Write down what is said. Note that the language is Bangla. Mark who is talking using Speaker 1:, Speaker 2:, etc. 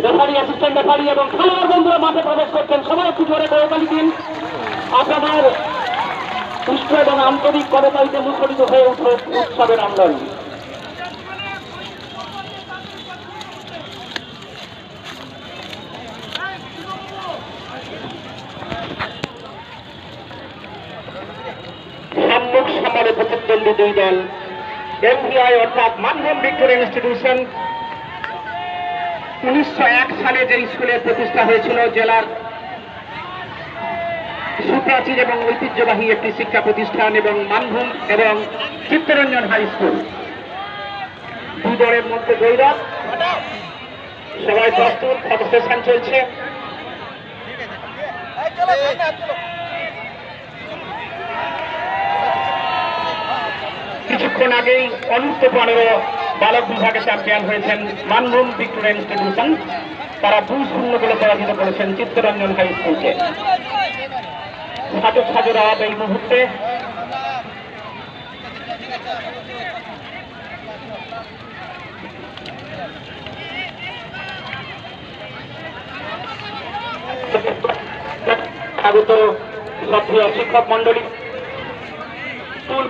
Speaker 1: রেফারি, অ্যাসিস্ট্যান্ট রেফারি এবং খেলোয়াড় বন্ধুরা মাঠে প্রবেশ করছেন। সবাই একটু জোরে করতালি দিন। আপনাদের সুষ্ঠু এবং আন্তরিক করতালিতে মুখরিত হয়ে উঠে উৎসবের আমদানি। সম্মুখ সমরে প্রতিদ্বন্দ্বী দুই দল এমভিআই অর্থাৎ মানভূম ভিক্টোরিয়া ইনস্টিটিউশন 1901 সালে যে স্কুলের প্রতিষ্ঠা হয়েছিল, জেলার সুপ্রাচীন এবং ঐতিহ্যবাহী একটি শিক্ষা প্রতিষ্ঠান, এবং মানভূম এবং চিত্তরঞ্জন হাই স্কুল, দুই দলের মধ্যে গৈরব। সবাই প্রস্তুত, ফটো সেশন চলছে। কিছুক্ষণ আগেই অনূর্ধ্ব-15 বালক বিভাগে চ্যাম্পিয়ন হয়েছেন মানভূম ভিক্টোরিয়া ইনস্টিটিউশন। তারা 2-0 গোলে পরাজিত করেছেন চিত্তরঞ্জন হাই স্কুলকে। ছাত্র ছাত্রীরা এই মুহূর্তে আগত সক্রিয় শিক্ষক মন্ডলী, স্কুল